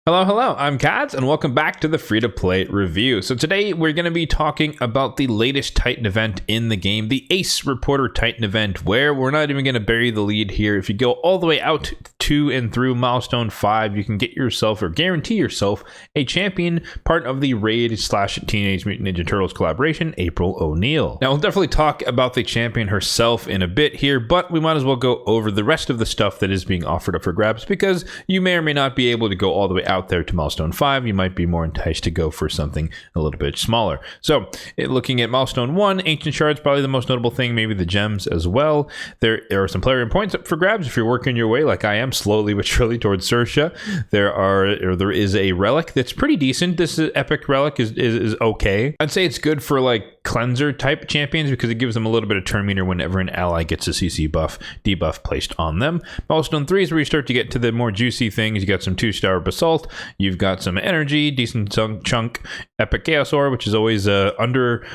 Hello, I'm Kads, and welcome back to the free-to-play review. So today we're going to be talking about the latest Titan event in the game, the Ace Reporter Titan event, where we're not even going to bury the lead here. If you go all the way out to and through Milestone 5, you can get yourself or guarantee yourself a champion, part of the Raid/Teenage Mutant Ninja Turtles collaboration, April O'Neil. Now, we'll definitely talk about the champion herself in a bit here, but we might as well go over the rest of the stuff that is being offered up for grabs, because you may or may not be able to go all the way out there to Milestone 5. You might be more enticed to go for something a little bit smaller. So looking at Milestone 1, Ancient Shards, probably the most notable thing, maybe the gems as well. There are some player points up for grabs if you're working your way like I am, slowly but surely towards Sersha. There is a relic that's pretty decent. This epic relic is okay. I'd say it's good for like cleanser type champions because it gives them a little bit of turn meter whenever an ally gets a CC buff, debuff placed on them. Milestone 3 is where you start to get to the more juicy things. You got some 2-star basalt, you've got some energy, decent chunk epic chaos ore, which is always under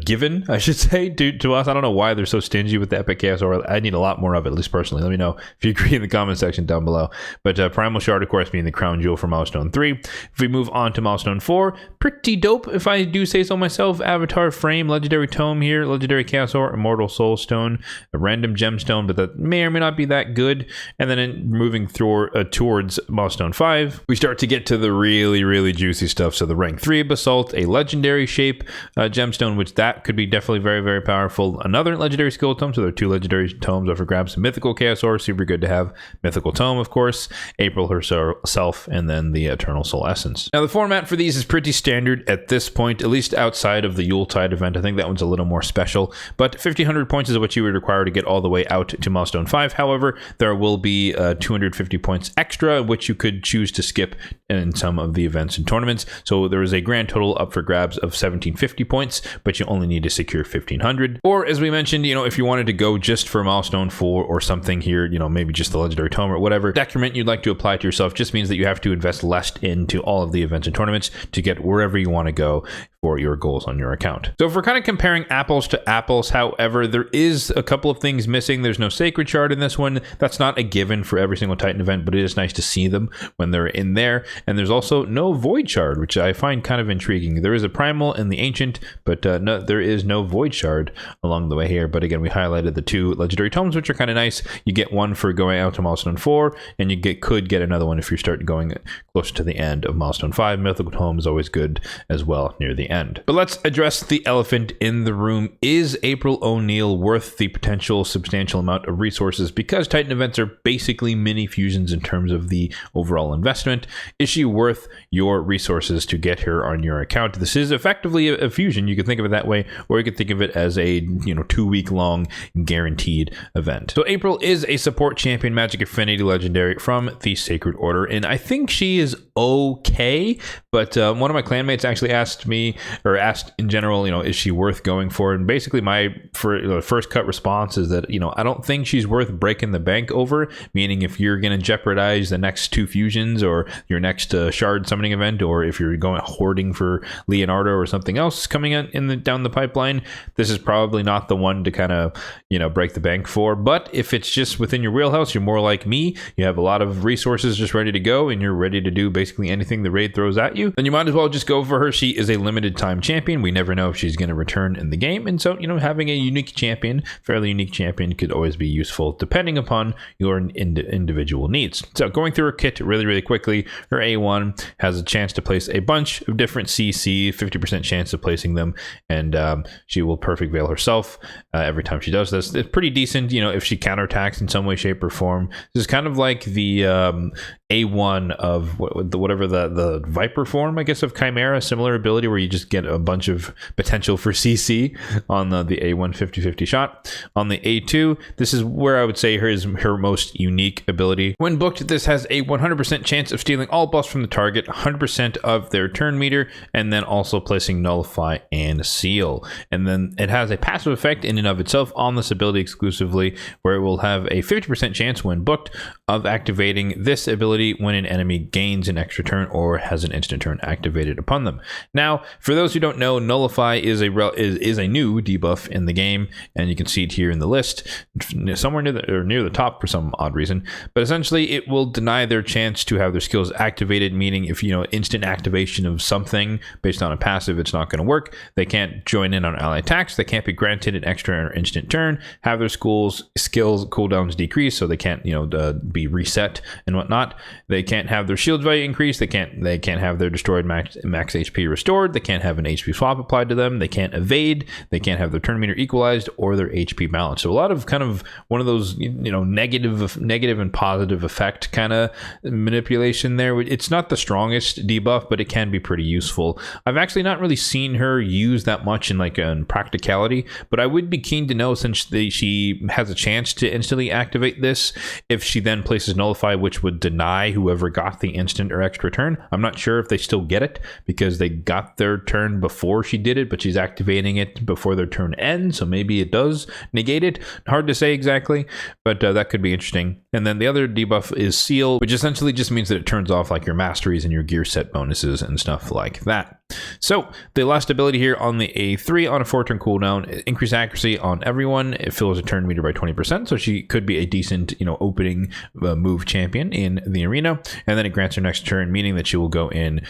given, I should say, to us. I don't know why they're so stingy with the epic chaos ore. I need a lot more of it, at least personally. Let me know if you agree in the comment section down below. But primal shard, of course, being the crown jewel for Milestone 3. If we move on to Milestone 4, pretty dope if I do say so myself. Avatar frame, legendary tome here, legendary chaos ore, immortal soul stone, a random gemstone, but that may or may not be that good. And then moving towards Milestone 5, we start to get to the really juicy stuff. So the rank 3 basalt, a legendary shape gemstone, which that could be definitely very powerful. Another legendary skill tome, so there are 2 legendary tomes up for grabs. Mythical chaos ore, super good to have. Mythical tome, of course, April herself, and then the eternal soul essence. Now the format for these is pretty standard at this point, at least outside of the Yuletide event. I think that one's a little more special, but 1500 points is what you would require to get all the way out to Milestone 5. However, there will be 250 points extra, which you could choose to skip in some of the events and tournaments. So there is a grand total up for grabs of 1750 points, but you only need to secure 1500. Or as we mentioned, if you wanted to go just for Milestone 4 or something here, maybe just the legendary tome or whatever decrement you'd like to apply to yourself, just means that you have to invest less into all of the events and tournaments to get wherever you want to go for your goals on your account. So if we're kind of comparing apples to apples, however, there is a couple of things missing. There's no sacred shard in this one. That's not a given for every single Titan event, but it is nice to see them when they're in there. And there's also no void shard, which I find kind of intriguing. There is a primal in the ancient, but no, there is no void shard along the way here. But again, we highlighted the 2 legendary tomes, which are kind of nice. You get one for going out to Milestone 4, and you could get another one if you start going closer to the end of Milestone 5. Mythical tome is always good as well near the end. But let's address the elephant in the room. Is April O'Neil worth the potential substantial amount of resources? Because Titan events are basically mini fusions in terms of the overall investment. Is she worth your resources to get her on your account? This is effectively a fusion. You could think of it that way, or you could think of it as a 2-week long guaranteed event. So April is a support champion, Magic Affinity legendary from the Sacred Order, and I think she is okay. But one of my clanmates actually asked me, or asked in general, is she worth going for? And basically my first cut response is that, I don't think she's worth breaking the bank over, meaning if you're going to jeopardize the next 2 fusions or your next shard summoning event, or if you're going hoarding for Leonardo or something else coming down the pipeline, this is probably not the one to kind of, break the bank for. But if it's just within your wheelhouse, you're more like me, you have a lot of resources just ready to go, and you're ready to do basically anything the raid throws at you, then you might as well just go for her. She is a limited time champion. We never know if she's going to return in the game. And so, having a unique champion, fairly unique champion, could always be useful depending upon your individual needs. So going through her kit really quickly, her A1 has a chance to place a bunch of different CC, 50% chance of placing them, and she will perfect veil herself every time she does this. It's pretty decent, if she counterattacks in some way, shape, or form. This is kind of like the A1 of whatever the Viper form, I guess, of Chimera, similar ability where you just get a bunch of potential for CC on the A1 50/50 shot. On the A2, this is where I would say her most unique ability. When booked, this has a 100% chance of stealing all buffs from the target, 100% of their turn meter, and then also placing nullify and seal. And then it has a passive effect in and of itself on this ability exclusively, where it will have a 50% chance when booked of activating this ability ability when an enemy gains an extra turn or has an instant turn activated upon them. Now, for those who don't know, Nullify is a new debuff in the game, and you can see it here in the list, somewhere near the top for some odd reason. But essentially, it will deny their chance to have their skills activated, meaning if instant activation of something based on a passive, it's not going to work. They can't join in on ally attacks. They can't be granted an extra or instant turn. Have their skills cooldowns decrease, so they can't be reset and whatnot. They can't have their shield value increase. They can't have their destroyed max HP restored. They can't have an HP swap applied to them. They can't evade. They can't have their turn meter equalized or their HP balanced. So a lot of kind of one of those negative and positive effect kind of manipulation there. It's not the strongest debuff, but it can be pretty useful. I've actually not really seen her use that much in practicality, but I would be keen to know, since she has a chance to instantly activate this, if she then places Nullify, which would deny whoever got the instant or extra turn. I'm not sure if they still get it because they got their turn before she did it, but she's activating it before their turn ends, so maybe it does negate it. Hard to say exactly, but that could be interesting. And then the other debuff is Seal, which essentially just means that it turns off like your masteries and your gear set bonuses and stuff like that. So the last ability here on the A3 on a 4-turn cooldown, increase accuracy on everyone. It fills a turn meter by 20%, so she could be a decent opening move champion in the arena. And then it grants her next turn, meaning that she will go in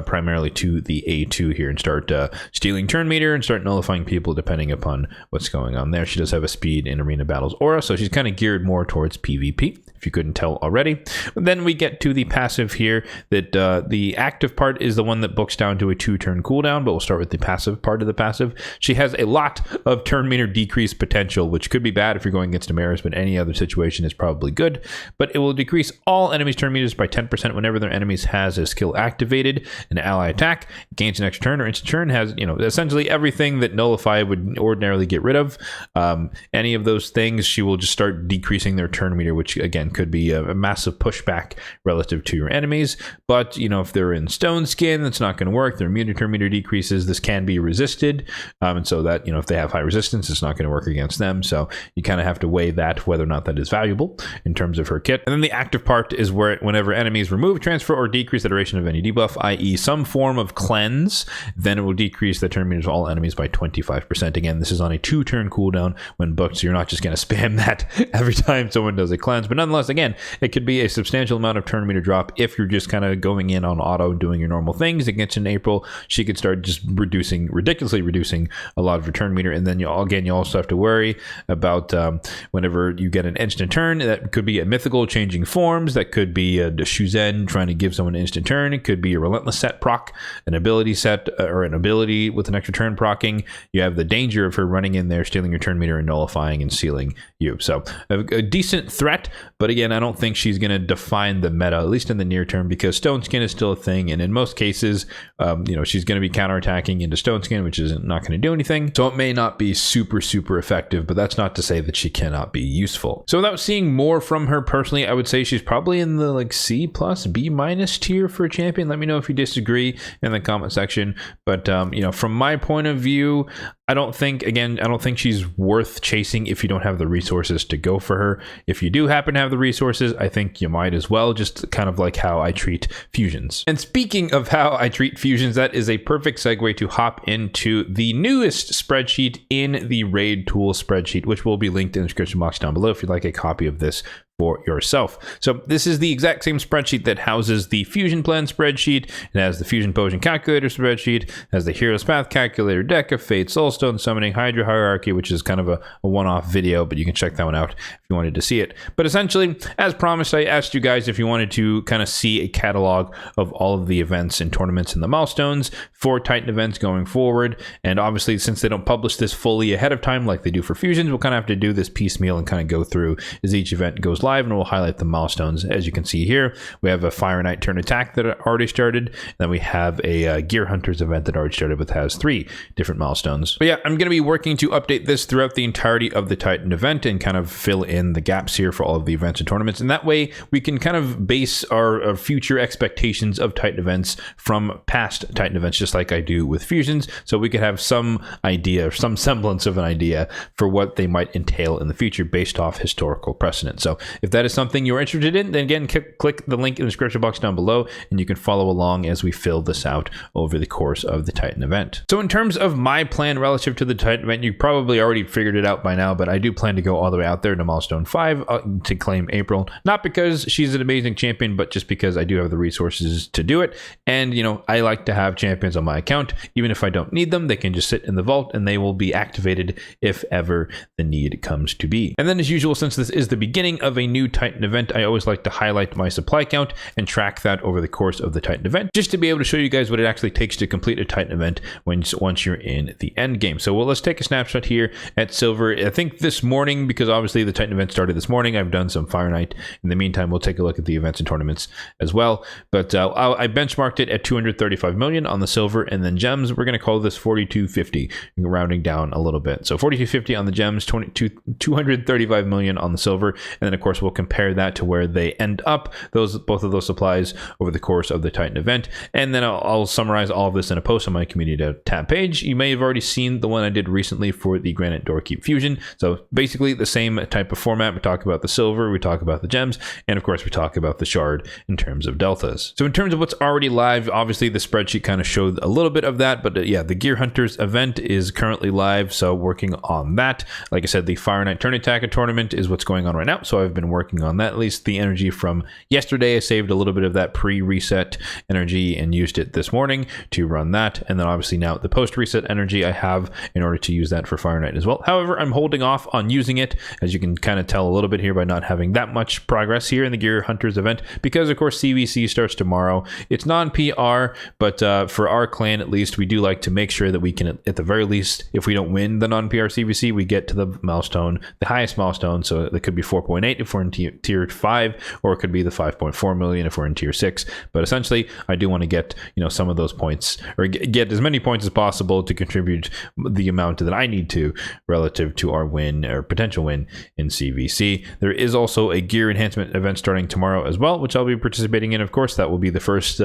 primarily to the A2 here and start stealing turn meter and start nullifying people depending upon what's going on there. She does have a speed in arena battles aura, so she's kind of geared more towards PvP, if you couldn't tell already. But then we get to the passive here, that the active part is the one that books down to a 2-turn cooldown, but we'll start with the passive part of the passive. She has a lot of turn meter decrease potential, which could be bad if you're going against Damaris, but any other situation is probably good. But it will decrease all enemies' turn meters by 10% whenever their enemies has a skill activated. An ally attack gains an extra turn or instant turn, has essentially everything that Nullify would ordinarily get rid of. Any of those things, she will just start decreasing their turn meter, which again could be a massive pushback relative to your enemies. But if they're in stone skin, that's not going to work. Their turn meter decreases. This can be resisted, and so that if they have high resistance, it's not going to work against them. So you kind of have to weigh that, whether or not that is valuable in terms of her kit. And then the active part is where whenever enemies remove, transfer, or decrease the duration of any debuff, i.e. some form of cleanse, then it will decrease the turn meters of all enemies by 25%. Again, this is on a 2-turn cooldown when booked, so you're not just going to spam that every time someone does a cleanse. But nonetheless, again, it could be a substantial amount of turn meter drop if you're just kind of going in on auto, doing your normal things. Against in April, she could start just ridiculously reducing a lot of her turn meter. And then you also have to worry about whenever you get an instant turn, that could be a mythical changing forms, that could be a Shuzen trying to give someone an instant turn, it could be a relentless set proc, an ability set, or an ability with an extra turn procking. You have the danger of her running in there, stealing your turn meter and nullifying and sealing you. So a decent threat, but again, I don't think she's going to define the meta, at least in the near term, because Stone Skin is still a thing, and in most cases, she's going to be counterattacking into Stone Skin, which is not going to do anything. So it may not be super effective, but that's not to say that she cannot be useful. So without seeing more from her personally, I would say she's probably in the C+, B- tier for a champion. Let me know if you disagree in the comment section. But from my point of view, I don't think she's worth chasing if you don't have the resources to go for her. If you do happen to have the resources, I think you might as well, just kind of like how I treat fusions. And speaking of how I treat fusions, that is a perfect segue to hop into the newest spreadsheet in the Raid Tool spreadsheet, which will be linked in the description box down below if you'd like a copy of this for yourself. So this is the exact same spreadsheet that houses the Fusion Plan spreadsheet. It has the Fusion Potion Calculator spreadsheet, it has the Hero's Path Calculator, Deck of Fate, Soulstone Summoning, Hydra Hierarchy, which is kind of a one-off video, but you can check that one out if you wanted to see it. But essentially, as promised, I asked you guys if you wanted to kind of see a catalog of all of the events and tournaments and the milestones for Titan events going forward. And obviously, since they don't publish this fully ahead of time like they do for Fusions, we'll kind of have to do this piecemeal and kind of go through as each event goes live, and we'll highlight the milestones. As you can see here, we have a Fire Knight turn attack that already started, and then we have a Gear Hunters event that already started, with has 3 different milestones. But yeah, I'm going to be working to update this throughout the entirety of the Titan event and kind of fill in the gaps here for all of the events and tournaments, and that way we can kind of base our future expectations of Titan events from past Titan events, just like I do with Fusions, so we could have some idea, some semblance of an idea for what they might entail in the future based off historical precedent. So if that is something you're interested in, then again, click the link in the description box down below, and you can follow along as we fill this out over the course of the Titan event. So in terms of my plan relative to the Titan event, you probably already figured it out by now, but I do plan to go all the way out there to milestone 5 to claim April, not because she's an amazing champion, but just because I do have the resources to do it. And I like to have champions on my account. Even if I don't need them, they can just sit in the vault and they will be activated if ever the need comes to be. And then as usual, since this is the beginning of a new Titan event, I always like to highlight my supply count and track that over the course of the Titan event, just to be able to show you guys what it actually takes to complete a Titan event once you're in the end game. So let's take a snapshot here at silver. I think this morning, because obviously the Titan event started this morning, I've done some Fire Night. In the meantime, we'll take a look at the events and tournaments as well. But I benchmarked it at 235 million on the silver, and then gems, we're going to call this 4250, rounding down a little bit. So 4250 on the gems, 235 million on the silver, and then of course we'll compare that to where they end up, both of those supplies over the course of the Titan event. And then I'll summarize all of this in a post on my community tab page. You may have already seen the one I did recently for the Granite Doorkeep Fusion. So basically the same type of format. We talk about the silver, we talk about the gems, and of course we talk about the shard in terms of deltas. So in terms of what's already live, obviously the spreadsheet kind of showed a little bit of that, but yeah, the Gear Hunters event is currently live, so working on that. Like I said, the Fire Night Turn Attacker tournament is what's going on right now, so I've been working on that. At least the energy from yesterday, I saved a little bit of that pre-reset energy and used it this morning to run that, and then obviously now the post-reset energy I have in order to use that for Fire Night as well. However, I'm holding off on using it, as you can kind of tell a little bit here by not having that much progress here in the Gear Hunters event, because of course CVC starts tomorrow. It's non-PR, but for our clan at least, we do like to make sure that we can, at the very least, if we don't win the non-PR CVC, we get to the milestone, the highest milestone. So it could be 4.8 if we're in tier 5, or it could be the 5.4 million if we're in tier 6. But essentially, I do want to get some of those points, or get as many points as possible to contribute the amount that I need to relative to our win or potential win in CVC. There is also a gear enhancement event starting tomorrow as well, which I'll be participating in. Of course, that will be the first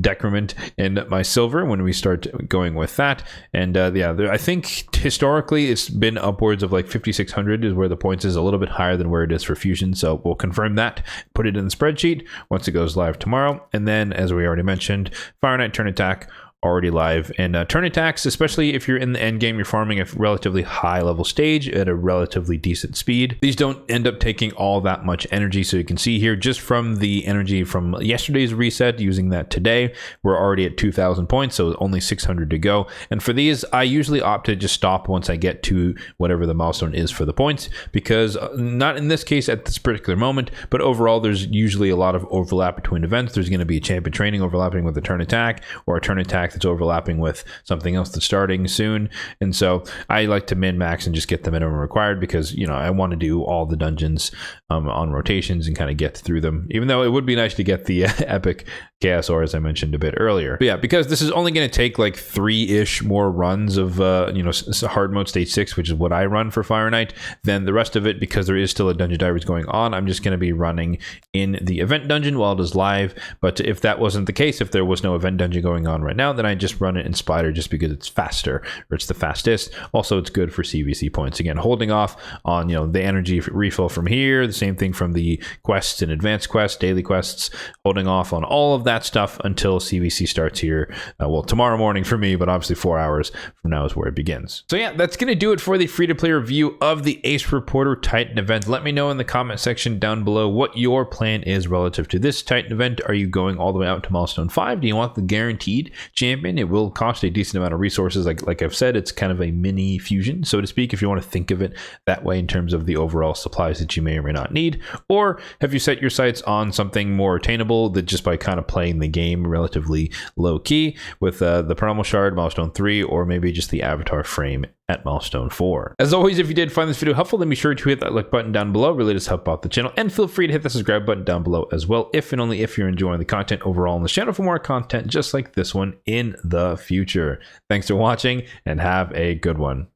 decrement in my silver when we start going with that. And I think historically it's been upwards of like 5,600 is where the points is, a little bit higher than where it is for fusion. So we'll confirm that, put it in the spreadsheet once it goes live tomorrow. And then, as we already mentioned, Fire Night Turn Attack already live, and turn attacks, especially if you're in the end game, you're farming a relatively high level stage at a relatively decent speed. These don't end up taking all that much energy, so you can see here just from the energy from yesterday's reset, using that today, we're already at 2,000 points, so only 600 to go. And for these, I usually opt to just stop once I get to whatever the milestone is for the points, because not in this case at this particular moment, but overall there's usually a lot of overlap between events. There's going to be a champion training overlapping with a turn attack, or a turn attack that's overlapping with something else that's starting soon. And so I like to min-max and just get the minimum required, because I want to do all the dungeons on rotations and kind of get through them, even though it would be nice to get the epic Chaos Ore, as I mentioned a bit earlier. But yeah, because this is only going to take like 3-ish more runs of hard mode stage 6, which is what I run for Fire Night, then the rest of it, because there is still a Dungeon Diaries going on, I'm just going to be running in the event dungeon while it is live. But if that wasn't the case, if there was no event dungeon going on right now, then I just run it in Spider, just because it's faster, or it's the fastest. Also, it's good for CVC points. Again, holding off on the energy refill from here, the same thing from the quests and advanced quests, daily quests, holding off on all of that stuff until CVC starts here. Well, tomorrow morning for me, but obviously 4 hours from now is where it begins. So yeah, that's going to do it for the free-to-play review of the Ace Reporter Titan event. Let me know in the comment section down below what your plan is relative to this Titan event. Are you going all the way out to milestone 5? Do you want the guaranteed champion? It will cost a decent amount of resources. Like I've said, it's kind of a mini fusion, so to speak, if you want to think of it that way in terms of the overall supplies that you may or may not need. Or have you set your sights on something more attainable, that just by kind of playing the game relatively low key with the Primal Shard, milestone 3, or maybe just the avatar frame at milestone 4. As always, if you did find this video helpful, then be sure to hit that like button down below. It really does help out the channel, and feel free to hit the subscribe button down below as well, if and only if you're enjoying the content overall on this channel, for more content just like this one in the future. Thanks for watching, and have a good one.